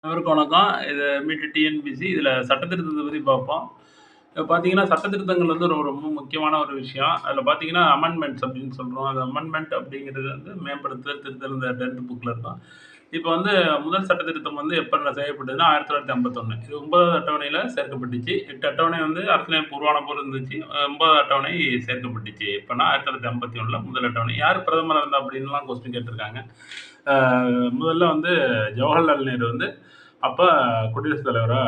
அனைவருக்கும் வணக்கம். இது மீட்டு டிஎன்பிசி. இதில சட்டத்திருத்தத்த பத்தி பார்ப்போம். இப்ப பார்த்தீங்கன்னா, சட்டத்திருத்தங்கள் வந்து ரொம்ப முக்கியமான ஒரு விஷயம். அதில பார்த்தீங்கன்னா, அமெண்ட்மெண்ட்ஸ் அப்படின்னு சொல்றோம். அந்த அமெண்ட்மெண்ட் அப்படிங்கிறது வந்து மேம்படுத்துதல், திருத்தல் இந்த 10த் புக்ல இருக்கும். இப்ப வந்து முதல் சட்டத்திருத்தம் வந்து எப்ப செய்யப்பட்டதுன்னா, 1951. இது 9வது அட்டவணையில சேர்க்கப்பட்டுச்சு. 8 அட்டவணை வந்து அரசியலமைப்பு உருவான போது இருந்துச்சு. 9வது அட்டவணை சேர்க்கப்பட்டுச்சு. எப்பன்னா 1951ல முதல் அட்டவணை. யார் பிரதமரா இருந்தா அப்படின்லாம் கொஸ்டின் கேட்டிருக்காங்க. அ முதல்ல வந்து ஜவஹர்லால் நேரு வந்து அப்ப குடியரசுத் தலைவரா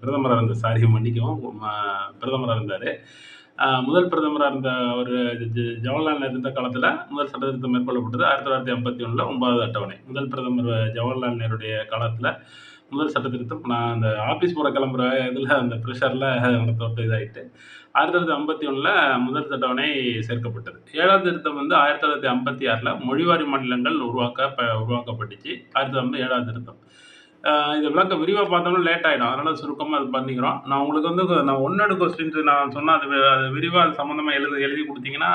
பிரதமரா இருந்தார். மன்னிக்கவும். பிரதமரா இருந்தாரு. முதல் பிரதமரா இருந்த அவரு ஜவஹர்லால் நேரு இருந்த காலத்துல முதல் சட்டத்திருத்தம் மேற்கொள்ளப்பட்டது 1951ல 9வது அட்டவணை. முதல் பிரதமர் ஜவஹர்லால் நேருடைய காலத்துல முதல் சட்டத்திருத்தம் நான் அந்த ஆஃபீஸ் போற கிளம்புற இதுல அந்த பிரஷர்ல தொட்டு இதாயிட்டு 1951ல முதல் அட்டவணை சேர்க்கப்பட்டது. 7வது திருத்தம் வந்து 1956ல மொழிவாரி மாநிலங்கள் உருவாக்கப்பட்டுச்சு. 7வது திருத்தம். இத விளக்க விரிவா பார்த்தோம்னா லேட் ஆயிடும். அதனால சுருக்கமா அது பண்ணிக்கிறோம். நான் உங்களுக்கு வந்து நான் ஒன்னோட கொஸ்டின்ஸ் நான் சொன்னா அது விரிவா அது சம்மந்தமா எழுதி குடுத்தீங்கன்னா,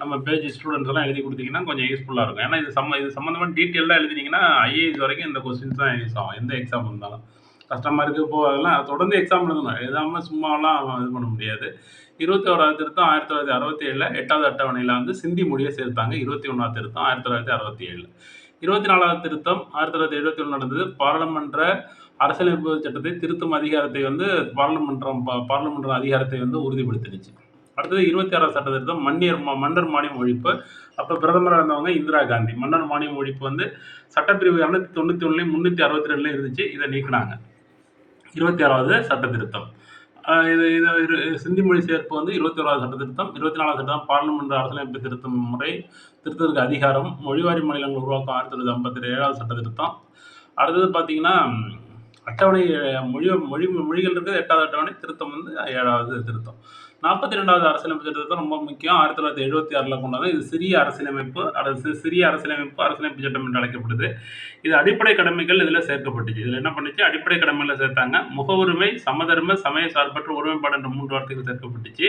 நம்ம பேஜ் ஸ்டூடண்ட்ஸ் எல்லாம் எழுதி குடுத்தீங்கன்னா கொஞ்சம் யூஸ்ஃபுல்லா இருக்கும். ஏன்னா இது சம்மந்தமா டீட்டெயிலா எழுதினீங்கன்னா, ஐஏஎஸ் வரைக்கும் இந்த கொஸ்டின்ஸ் தான் யூஸ் ஆகும். எந்த எக்ஸாம் இருந்தாலும். கஷ்டமா இருக்கு. இப்போ அதெல்லாம் தொடர்ந்து எக்ஸாம் எழுதணும். எழுதாம சும்மாலாம் இது பண்ண முடியாது. 21வது திருத்தம் 1967ல 8வது அட்டவணையில வந்து சிந்தி மொழிய சேர்த்தாங்க. 21வது திருத்தம் 1967ல. 24வது திருத்தம் 1971 நடந்தது. பாராளுமன்ற அரசியலமைப்பு சட்டத்தை திருத்தும் அதிகாரத்தை வந்து பாராளுமன்ற அதிகாரத்தை வந்து உறுதிப்படுத்தினுச்சு. அடுத்தது 26வது சட்ட திருத்தம் மன்னர் மானியம் ஒழிப்பு. அப்ப பிரதமரா இருந்தவங்க இந்திரா காந்தி. மன்னர் மானியம் ஒழிப்பு வந்து சட்டப்பிரிவு 291லயும் 362லயும் இருந்துச்சு. இத நீக்குனாங்க. 26வது சட்ட திருத்தம். இது சிந்தி மொழி சேர்ப்பு வந்து 21வது சட்ட திருத்தம். 24வது சட்டம் பாராளுமன்ற அரசியலமைப்பு திருத்தத்துக்கு அதிகாரம். மொழிவாரி மாநிலங்கள் உருவாக்கம் 1957வது சட்ட திருத்தம். அடுத்தது பார்த்தீங்கன்னா, அட்டவணை மொழிகள் இருக்குது 8வது அட்டவணை. திருத்தம் வந்து 7வது திருத்தம். 42வது அரசியலமைப்பு திருத்தம் ரொம்ப முக்கியம். 1976ல கொண்டாந்து இது சிறிய அரசியலமைப்பு அரசியலமைப்பு சட்டம் என்று அழைக்கப்படுது. இது அடிப்படை கடமைகள் இதில் சேர்க்கப்பட்டுச்சு. இதில் என்ன பண்ணுச்சு? அடிப்படை கடமைகள் சேர்த்தாங்க. முகவுரிமை, சமதர்ம, சமய சார்பற்ற ஒருமைப்பாடு என்ற 3 வார்த்தைகள் சேர்க்கப்பட்டுச்சு.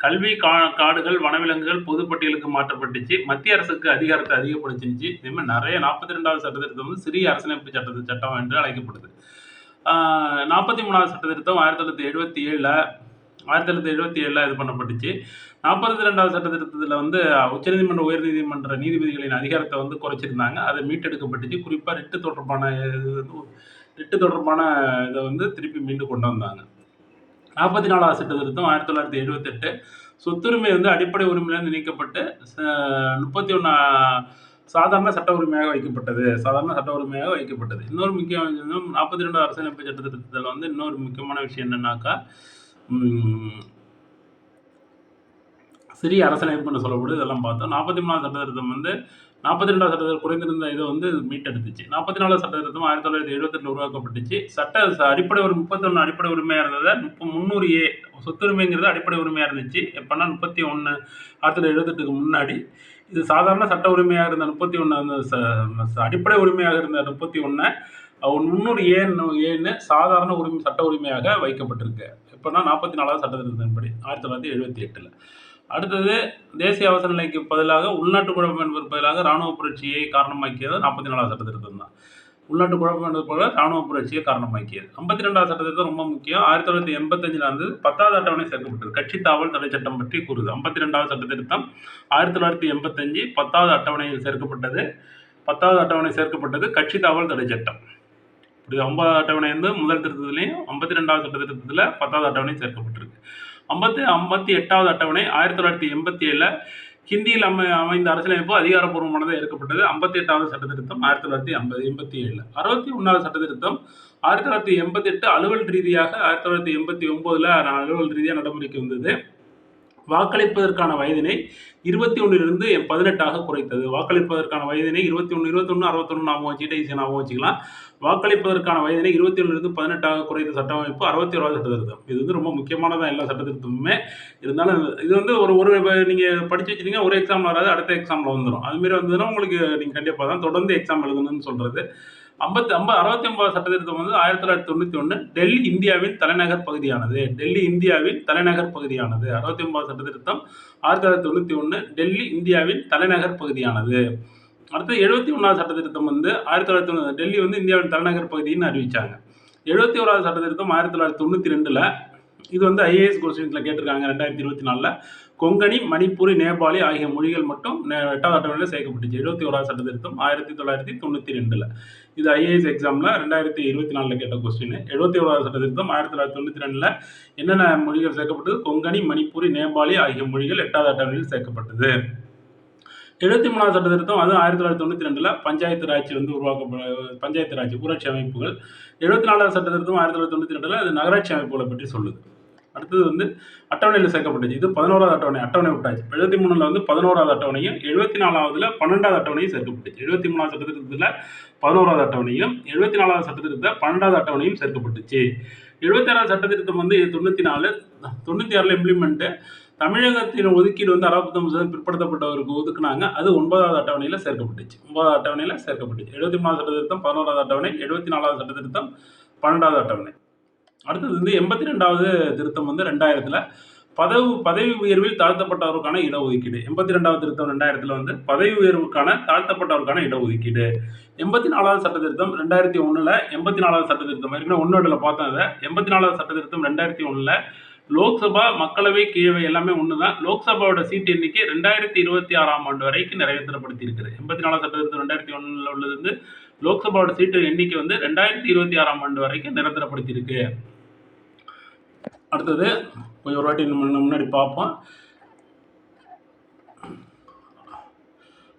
கல்வி, காடுகள், வனவிலங்குகள் பொதுப்பட்டியலுக்கு மாற்றப்பட்டுச்சு. மத்திய அரசுக்கு அதிகாரத்தை அதிகப்படுத்திச்சு. இதே மாதிரி நிறைய 42வது சட்ட திருத்தம் வந்து சிறிய அரசியலமைப்பு சட்டம் என்று அழைக்கப்படுது. 43வது சட்ட திருத்தம் 1977ல இது பண்ணப்பட்டுச்சு. 42வது சட்ட திருத்தத்தில் வந்து உச்சநீதிமன்ற, உயர்நீதிமன்ற நீதிபதிகளின் அதிகாரத்தை வந்து குறைச்சிருந்தாங்க. அதை மீட்டெடுக்கப்பட்டுச்சு. குறிப்பாக ரிட்டு தொடர்பான இதை வந்து திருப்பி மீண்டும் கொண்டு வந்தாங்க. 44வது சட்ட திருத்தம் 1978 சொத்துரிமை வந்து அடிப்படை உரிமையிலிருந்து நீக்கப்பட்டு 31 சாதாரண சட்ட உரிமையாக வைக்கப்பட்டது. இன்னொரு முக்கியமான விஷயம் 42 அரசியலமைப்பு சட்ட திருத்தத்தில் வந்து இன்னொரு முக்கியமான விஷயம் என்னன்னாக்கா, சிறிய அரசியலமைப்புன்னு சொல்லப்படுது. இதெல்லாம் பார்த்தோம். 43வது சட்ட திருத்தம் வந்து 42வது சட்டத்தில் குறைந்திருந்த இதை வந்து மீட்டெடுத்துச்சு. 44வது சட்ட திருத்தம் 1978 உருவாக்கப்பட்டுச்சு. அடிப்படை 31 அடிப்படை உரிமையா இருந்ததை 300A சொத்துரிமைங்கிறது அடிப்படை உரிமையா இருந்துச்சு. எப்பன்னா 31 1978க்கு முன்னாடி. இது சாதாரண சட்ட உரிமையாக இருந்த 31 அடிப்படை உரிமையாக இருந்த 31 300ஏன்னு சாதாரண சட்ட உரிமையாக வைக்கப்பட்டிருக்கு. எப்பன்னா 44வது சட்ட திருத்தத்தின்படி 1978ல. அடுத்தது தேசிய அவசர நிலைக்கு பதிலாக உள்நாட்டு குழப்பம் என்பதற்கு பதிலாக ராணுவ புரட்சியை காரணமாக்கியது 44வது சட்ட திருத்தம் தான். உள்நாட்டு குழப்பம் என்பது போல ராணுவ புரட்சியை காரணமாக்கியது. 52வது சட்ட திருத்தம் ரொம்ப முக்கியம். 1985ல வந்து 10வது அட்டவணை சேர்க்கப்பட்டது. கட்சி தாவல் தடை சட்டம் பற்றி கூறுது. 52வது சட்ட திருத்தம் 1985 10வது அட்டவணையில் சேர்க்கப்பட்டது. 10வது அட்டவணை சேர்க்கப்பட்டது கட்சி தாவல் தடை சட்டம். 9வது அட்டவணை வந்து முதல் திருத்தத்திலையும் 52வது சட்ட திருத்தத்தில் 10வது அட்டவணை சேர்க்கப்பட்டிருக்கு. 58வது அட்டவணை 1987ல ஹிந்தியில் அமைந்த அரசியலமைப்பு அதிகாரப்பூர்வமானதாக ஏற்கப்பட்டது. 58வது சட்ட திருத்தம் 1987ல. 61வது சட்ட திருத்தம் 1988 அலுவல் ரீதியாக 1989ல அலுவல் ரீதியாக நடைமுறைக்கு வந்தது. வாக்களிப்பதற்கான வயதினை 21லிருந்து 18ஆக குறைத்தது. வாக்களிப்பதற்கான வயதினை 21, 61 ஞாபகம் வச்சுக்கிட்டு ஈஸியாக ஞாபகம் வச்சுக்கலாம். வாக்களிப்பதற்கான வயதினை 21லிருந்து 18ஆக குறைத்த சட்டமைப்பு 61வது சட்ட திருத்தம். இது வந்து ரொம்ப முக்கியமானதான் எல்லா சட்ட திருத்தமுமே. இருந்தாலும் இது வந்து நீங்கள் படிச்சு வச்சிட்டீங்கன்னா ஒரு எக்ஸாம் வராது, அடுத்த எக்ஸாமில் வந்துடும். அதுமாரி வந்ததுன்னா உங்களுக்கு நீங்கள் கண்டிப்பாக தான் தொடர்ந்து எக்ஸாம் எழுதணும்னு சொல்கிறது. 69வது சட்ட திருத்தம் வந்து 1991 டெல்லி இந்தியாவின் தலைநகர் பகுதியானது. 69வது சட்ட திருத்தம் 1991 டெல்லி இந்தியாவின் தலைநகர் பகுதியானது. அடுத்து 71வது சட்ட திருத்தம் வந்து 1990 டெல்லி வந்து இந்தியாவின் தலைநகர் பகுதின்னு அறிவிச்சாங்க. 71வது சட்ட திருத்தம் 1992ல் இது வந்து ஐஏஎஸ் கொஸ்டின்ஸில் கேட்டிருக்காங்க 2024ல். கொங்கணி, மணிப்பூரி, நேபாளி ஆகிய மொழிகள் மட்டும் 8வது அட்டவணையில் சேர்க்கப்பட்டுச்சு. 71வது சட்ட திருத்தம் 1992ல். இது ஐஏஎஸ் எக்ஸாமில் 2024ல் கேட்ட கொஸ்டின். 71வது சட்ட திருத்தம் 1992ல் என்னென்ன மொழிகள் சேர்க்கப்பட்டது? கொங்கணி, மணிப்பூரி, நேபாளி ஆகிய மொழிகள் 8வது அட்டவணையில் சேர்க்கப்பட்டது. 73வது சட்ட திருத்தம் அது 1992ல் பஞ்சாயத்து ராஜ் வந்து பஞ்சாயத்து ராஜ் ஊராட்சி அமைப்புகள். 74வது சட்ட திருத்தம் 1992ல் அது நகராட்சி அமைப்புகளை பற்றி சொல்லுது. அடுத்தது வந்து அட்டவணையில் சேர்க்கப்பட்டுச்சு. இது 11வது அட்டவணை விட்டாச்சு. 73ல் வந்து 11வது அட்டவணையும் 74வதுல 12வது அட்டவணையும் சேர்க்கப்பட்டுச்சு. 73வது சட்ட திருத்தத்தில் 11வது அட்டவணையும் 74வது சட்ட திருத்தத்தில் 12வது அட்டவணையும் சேர்க்கப்பட்டுச்சு. 76வது சட்ட திருத்தம் வந்து 96ல் இம்ப்ளிமெண்ட்டு. தமிழகத்தின் ஒதுக்கீடு வந்து 69% பிற்படுத்தப்பட்டவருக்கு ஒதுக்குனாங்க. அது 9வது அட்டவணையில் சேர்க்கப்பட்டுச்சு. 9வது அட்டவணையில் சேர்க்கப்பட்டுச்சு. 73வது சட்ட திருத்தம் 11வது அட்டவணை, 74வது சட்ட திருத்தம் 12வது அட்டவணை. அடுத்தது வந்து 82வது திருத்தம் வந்து 2000ல் பதவி உயர்வில் தாழ்த்தப்பட்டவருக்கான இடஒதுக்கீடு. 82வது திருத்தம் 2000ல் வந்து பதவி உயர்வுக்கான தாழ்த்தப்பட்டவருக்கான இடஒதுக்கீடு. 84வது சட்ட திருத்தம் 2001ல் 84வது சட்ட திருத்தம் ஏற்கனவே 1 பார்த்தோம். அதை 84வது சட்ட திருத்தம் 2001ல் லோக்சபா, மக்களவை, கீழவை எல்லாமே ஒன்று தான். லோக்சபாவோட சீட் எண்ணிக்கை 2026ஆம் ஆண்டு வரைக்கும் நிறைவேற்றப்படுத்தி இருக்குது. 84வது சட்ட திருத்தம் 2001ல் உள்ளது வந்து லோக்சபாவோட சீட்டு எண்ணிக்கை வந்து 2026ஆம் ஆண்டு வரைக்கும் நிரந்தரப்படுத்தி இருக்கு. அடுத்தது கொஞ்சம் ஒரு வாட்டி முன்னாடி பார்ப்போம்.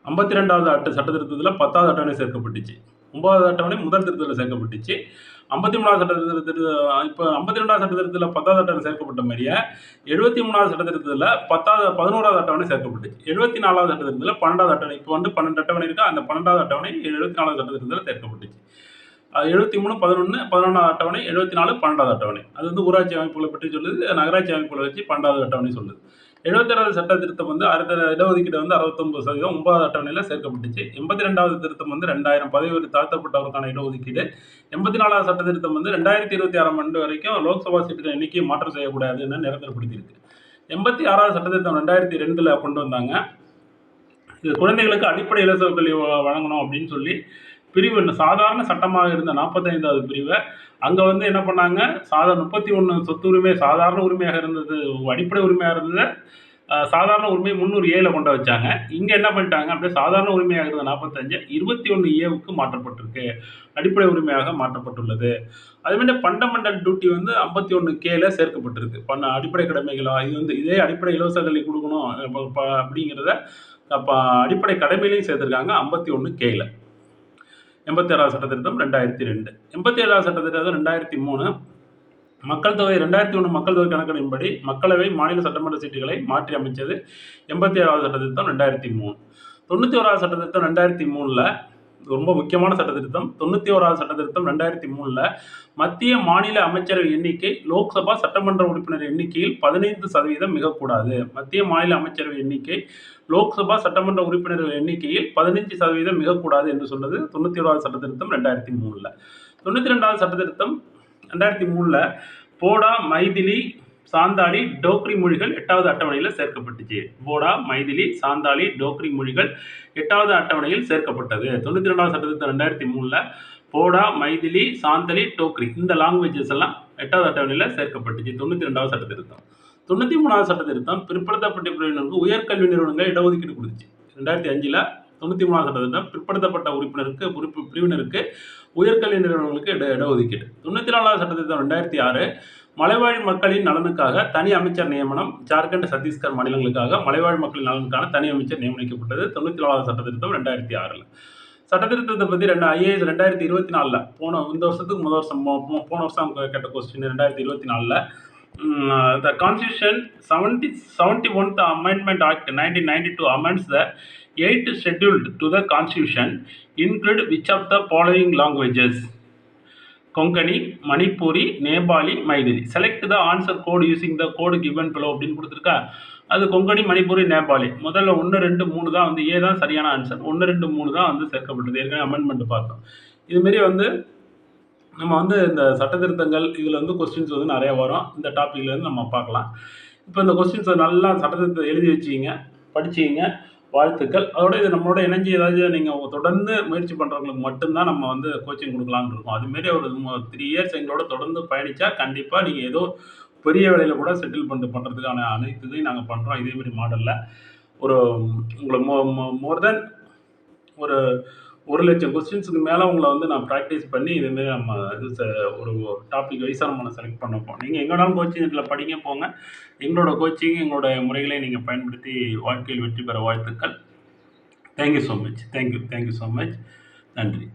52வது சட்ட திருத்தத்தில் 10வது அட்டவணை சேர்க்கப்பட்டுச்சு. 9வது அட்டவணை முதல் திருத்தத்தில் சேர்க்கப்பட்டுச்சு. 53வது சட்ட திருத்தத்தில் இப்போ 52வது சட்ட திருத்தத்தில் 10வது அட்டவணை சேர்க்கப்பட்ட மாதிரியே 73வது சட்ட திருத்தத்தில் 11வது அட்டவணை சேர்க்கப்பட்டுச்சு. 74வது சட்ட திருத்தத்தில் 12வது அட்டவணை இப்போ வந்து 12 அட்டவணை இருக்குது. அந்த 12வது அட்டவணை 74வது சட்ட திருத்தத்தில் சேர்க்கப்பட்டுச்சு. 73, 11, 11வது அட்டவணை, 74, 12வது அட்டவணை. அது வந்து ஊராட்சி அமைப்புகளை பற்றி சொல்லுது. நகராட்சி அமைப்புகளை வச்சு 12வது அட்டவணை சொல்லுது. 76வது சட்ட திருத்தம் வந்து இடஒதுக்கீடு வந்து 69% 9வது அட்டவணையில் சேர்க்கப்பட்டுச்சு. 82வது திருத்தம் வந்து 2000 பதவி தாழ்த்தப்பட்டவருக்கான இடஒதுக்கீடு. 84வது சட்ட திருத்தம் வந்து 2026ஆம் ஆண்டு வரைக்கும் லோக்சபா சீட்டுகள் எண்ணிக்கையை மாற்றம் செய்யக்கூடாதுன்னு நிரந்தரப்படுத்தியிருக்கு. 86வது சட்ட திருத்தம் 2002ல் கொண்டு வந்தாங்க. இது குழந்தைகளுக்கு அடிப்படை இலவச கல்வி வழங்கணும் அப்படின்னு சொல்லி பிரிவு சாதாரண சட்டமாக இருந்த 45வது பிரிவை அங்கே வந்து என்ன பண்ணாங்க, 31 சொத்து உரிமை சாதாரண உரிமையாக இருந்தது, அடிப்படை உரிமையாக இருந்தது சாதாரண உரிமை 300A கொண்டு வச்சாங்க. இங்கே என்ன பண்ணிட்டாங்க, அப்படியே சாதாரண உரிமையாக இருந்த 45 21A மாற்றப்பட்டிருக்கு, அடிப்படை உரிமையாக மாற்றப்பட்டுள்ளது. அதேமாதிரி ஃபண்டமெண்டல் டியூட்டி வந்து 51K சேர்க்கப்பட்டிருக்கு. அடிப்படை கடமைகளா இது வந்து இதே அடிப்படை இலவச கல்வி கொடுக்கணும் அப்படிங்கிறத அடிப்படை கடமையிலையும் சேர்த்துருக்காங்க 51K. 86வது சட்ட திருத்தம் 2002. 87வது சட்ட திருத்தம் 2003. மக்கள் தொகை 2001 மக்கள் தொகை கணக்கெடுப்பின்படி மக்களவை, மாநில சட்டமன்ற சீட்டுகளை மாற்றி அமைச்சது 87வது சட்ட திருத்தம் 2003. 91வது சட்ட திருத்தம் 2003ல் ரொம்ப முக்கியமான சட்ட திருத்தம். 91வது சட்ட திருத்தம் 2003ல் மத்திய மாநில அமைச்சரவை எண்ணிக்கை லோக்சபா சட்டமன்ற உறுப்பினர் எண்ணிக்கையில் 15% மிகக்கூடாது. மத்திய மாநில அமைச்சரவை எண்ணிக்கை லோக்சபா சட்டமன்ற உறுப்பினர்கள் எண்ணிக்கையில் 15% மிகக்கூடாது என்று சொன்னது 91வது சட்ட திருத்தம் 2003ல். 92வது சட்ட திருத்தம் 2003ல் போடா, மைதிலி, சாந்தாலி, டோக்ரி மொழிகள் 8வது அட்டவணையில் சேர்க்கப்பட்டுச்சு. போடா, மைதிலி, சாந்தாலி, டோக்ரி மொழிகள் 8வது அட்டவணையில் சேர்க்கப்பட்டது. 92வது சட்ட திருத்தம் 2003ல் போடா, மைதிலி, சாந்தலி, டோக்ரி இந்த லாங்குவேஜஸ் எல்லாம் 8வது அட்டவணையில் சேர்க்கப்பட்டுச்சு. 92வது சட்ட திருத்தம். 93வது சட்ட திருத்தம் பிற்படுத்தப்பட்ட பிரிவினருக்கு உயர்கல்வி நிறுவனங்கள் இடஒதுக்கீடு கொடுத்துச்சு. 2005ல் 93வது சட்ட திருத்தம் பிற்படுத்தப்பட்ட பிரிவினருக்கு உயர்கல்வி நிறுவனங்களுக்கு இடஒதுக்கீடு. 94வது சட்ட திருத்தம் 2006 மலைவாழ் மக்களின் நலனுக்காக தனி அமைச்சர் நியமனம். ஜார்க்கண்ட், சத்தீஸ்கர் மாநிலங்களுக்காக மலைவாழ் மக்களின் நலனுக்கான தனி அமைச்சர் நியமிக்கப்பட்டது. 94வது சட்ட திருத்தம் 2006. சட்ட திருத்தத்தை பற்றி ஐஏஎஸ் 2024 இந்த வருஷத்துக்கு போன வருஷம் கேட்ட question 2024 the Constitution 71th Amendment Act 1992 amends the 8th schedule to the Constitution include which of the following languages? Konkani, Manipuri, Nepali, Maithili. Select the answer code using the code given below அப்படின்னு கொடுத்துருக்கா. அது கொங்கணி, மணிப்பூரி, நேபாளி. முதல்ல 1, 2, 3 தான் வந்து தான் சரியான answer. 1, 2, 3 தான் வந்து சேர்க்கப்பட்டது. ஏற்கனவே அமெண்ட்மெண்ட் பார்த்தோம். இதுமாரி வந்து நம்ம வந்து இந்த சட்ட திருத்தங்கள் இதில் வந்து கொஸ்டின்ஸ் வந்து நிறையா வரும். இந்த டாப்பிக்லேருந்து நம்ம பார்க்கலாம். இப்போ இந்த கொஸ்டின்ஸை நல்லா சட்ட திருத்தத்தை எழுதி வச்சுக்கிங்க, படிச்சிங்க. வாழ்த்துக்கள். அதோட இது நம்மளோட இணைஞ்சு ஏதாச்சும் நீங்க தொடர்ந்து முயற்சி பண்றவங்களுக்கு மட்டும் தான் நம்ம வந்து கோச்சிங் குடுக்கலாம்னு இருக்கோம். அதுமாரி ஒரு 3 இயர்ஸ் எங்களோட தொடர்ந்து பயணிச்சா, கண்டிப்பா நீங்க ஏதோ பெரிய வேலையில கூட செட்டில் பண்றதுக்கான அனைத்து இதையும் நாங்க பண்றோம். இதே மாரி மாடல்ல. ஒரு உங்கள மோ மோ மோர் தென் ஒரு 1,00,000 கொஸ்டின்ஸ்க்கு மேல உங்கள வந்து நான் பிராக்டிஸ் பண்ணி இதுமாரி நம்ம இது ஒரு டாபிக் வைஸா நம்ம செலக்ட் பண்ண போறோம். நீங்க எங்க வேணாலும் கோச்சிங் சென்டர்ல படிங்க போங்க. எங்களோட கோச்சிங், எங்களோட முறைகளை நீங்க பயன்படுத்தி வாழ்க்கையில் வெற்றி பெற வாழ்த்துக்கள். Thank you so much. Thank you so much. நன்றி.